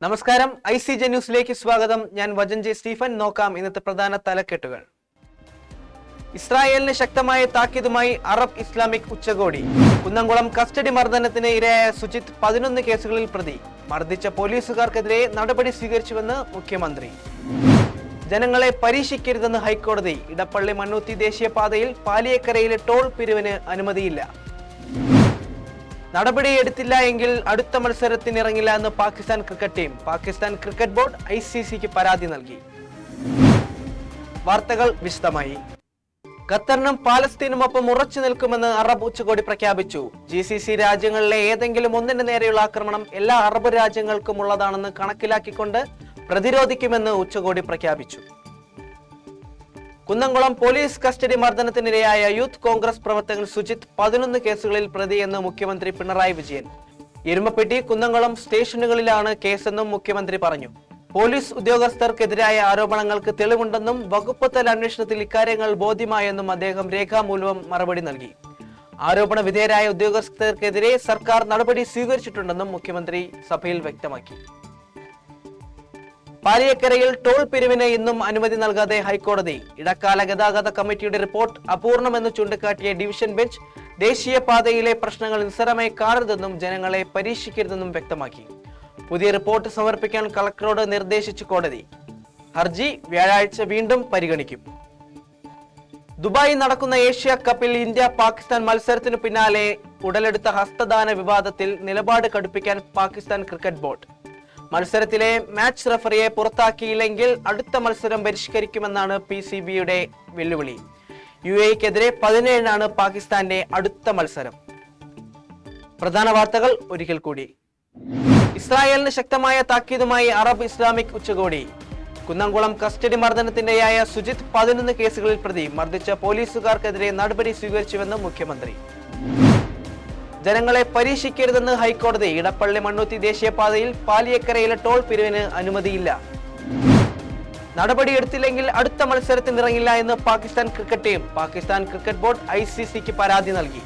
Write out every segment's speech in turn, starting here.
നമസ്കാരം, ICJ ന്യൂസിലേക്ക് സ്വാഗതം. ഞാൻ വജൻ ജെ സ്റ്റീഫൻ. നോക്കാം ഇന്നത്തെ പ്രധാന തലക്കെട്ടുകൾ. ഇസ്രായേലിന് ശക്തമായ താക്കീതുമായി അറബ് ഇസ്ലാമിക് ഉച്ചകോടി. കുന്നംകുളം കസ്റ്റഡി മർദ്ദനത്തിന് ഇരയായ സുജിത്ത് 11 കേസുകളിൽ പ്രതി. മർദ്ദിച്ച പോലീസുകാർക്കെതിരെ നടപടി സ്വീകരിച്ചുവെന്ന് മുഖ്യമന്ത്രി. ജനങ്ങളെ പരീക്ഷിക്കരുതെന്ന് ഹൈക്കോടതി. ഇടപ്പള്ളി മണ്ണുത്തി ദേശീയപാതയിൽ പാലിയേക്കരയിലെ ടോൾ പിരിവിന് അനുമതിയില്ല. നടപടിയെടുത്തില്ല എങ്കിൽ അടുത്ത മത്സരത്തിനിറങ്ങില്ല എന്ന് Pakistan cricket team. Pakistan cricket board ICCക്ക് പരാതി നൽകി. വാർത്തകൾ വിശദമായി. ഖത്തറിനും പാലസ്തീനുമൊപ്പം ഉറച്ചു നിൽക്കുമെന്ന് അറബ് ഉച്ചകോടി പ്രഖ്യാപിച്ചു. GCC രാജ്യങ്ങളിലെ ഏതെങ്കിലും ഒന്നിന് നേരെയുള്ള ആക്രമണം എല്ലാ അറബ് രാജ്യങ്ങൾക്കും ഉള്ളതാണെന്ന് കണക്കിലാക്കിക്കൊണ്ട് പ്രതിരോധിക്കുമെന്ന് ഉച്ചകോടി പ്രഖ്യാപിച്ചു. കുന്നംകുളം പോലീസ് കസ്റ്റഡി മർദ്ദനത്തിനിരയായ യൂത്ത് കോൺഗ്രസ് പ്രവർത്തകൻ സുജിത്ത് 11 കേസുകളിൽ പ്രതിയെന്ന് മുഖ്യമന്ത്രി പിണറായി വിജയൻ. എരുമപ്പെട്ടി, കുന്നംകുളം സ്റ്റേഷനുകളിലാണ് കേസെന്നും മുഖ്യമന്ത്രി പറഞ്ഞു. പോലീസ് ഉദ്യോഗസ്ഥർക്കെതിരായ ആരോപണങ്ങൾക്ക് തെളിവുണ്ടെന്നും വകുപ്പ് തല അന്വേഷണത്തിൽ ഇക്കാര്യങ്ങൾ ബോധ്യമായെന്നും അദ്ദേഹം രേഖാമൂലം മറുപടി നൽകി. ആരോപണ വിധേയരായ ഉദ്യോഗസ്ഥർക്കെതിരെ സർക്കാർ നടപടി സ്വീകരിച്ചിട്ടുണ്ടെന്നും മുഖ്യമന്ത്രി സഭയിൽ വ്യക്തമാക്കി. പാലിയേക്കരയിൽ ടോൾ പിരിവിന് ഇന്നും അനുമതി നൽകാതെ ഹൈക്കോടതി. ഇടക്കാല ഗതാഗത കമ്മിറ്റിയുടെ റിപ്പോർട്ട് അപൂർണമെന്ന് ചൂണ്ടിക്കാട്ടിയ ഡിവിഷൻ ബെഞ്ച് ദേശീയപാതയിലെ പ്രശ്നങ്ങൾ നിസ്സാരമായി കാണരുതെന്നും ജനങ്ങളെ പരീക്ഷിക്കരുതെന്നും വ്യക്തമാക്കി. പുതിയ റിപ്പോർട്ട് സമർപ്പിക്കാൻ കളക്ടറോട് നിർദ്ദേശിച്ചു കോടതി. ഹർജി വ്യാഴാഴ്ച വീണ്ടും പരിഗണിക്കും. ദുബായിൽ നടക്കുന്ന ഏഷ്യ കപ്പിൽ ഇന്ത്യ പാകിസ്ഥാൻ മത്സരത്തിനു പിന്നാലെ ഉടലെടുത്ത ഹസ്തദാന വിവാദത്തിൽ നിലപാട് കടുപ്പിക്കാൻ പാകിസ്ഥാൻ ക്രിക്കറ്റ് ബോർഡ്. മത്സരത്തിലെ മാച്ച് റഫറിയെ പുറത്താക്കിയില്ലെങ്കിൽ അടുത്ത മത്സരം ബഹിഷ്കരിക്കുമെന്നാണ് PCBയുടെ വെല്ലുവിളി. UAEക്കെതിരെ 17-നാണ് പാകിസ്ഥാന്റെ അടുത്ത മത്സരം. പ്രധാന വാർത്തകൾ ഒരിക്കൽ കൂടി. ഇസ്രായേലിന് ശക്തമായ താക്കീതുമായി അറബ് ഇസ്ലാമിക് ഉച്ചകോടി. കുന്നംകുളം കസ്റ്റഡി മർദ്ദനത്തിനിരയായ സുജിത്ത് 11 കേസുകളിൽ പ്രതി. മർദ്ദിച്ച പോലീസുകാർക്കെതിരെ നടപടി സ്വീകരിച്ചുവെന്ന് മുഖ്യമന്ത്രി. ജനങ്ങളെ പരീക്ഷിക്കരുതെന്ന് ഹൈക്കോടതി. ഇടപ്പള്ളി മണ്ണുത്തി ദേശീയപാതയിൽ പാലിയേക്കരയിലെ ടോൾ പിരിവിന് അനുമതിയില്ല. നടപടിയെടുത്തില്ലെങ്കിൽ അടുത്ത മത്സരത്തിനിറങ്ങില്ല എന്ന് Pakistan cricket team. Pakistan cricket board ICCക്ക് പരാതി നൽകി.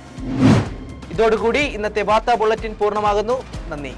ഇതോടുകൂടി ഇന്നത്തെ വാർത്താ ബുള്ളറ്റിൻ പൂർണ്ണമാകുന്നു. നന്ദി.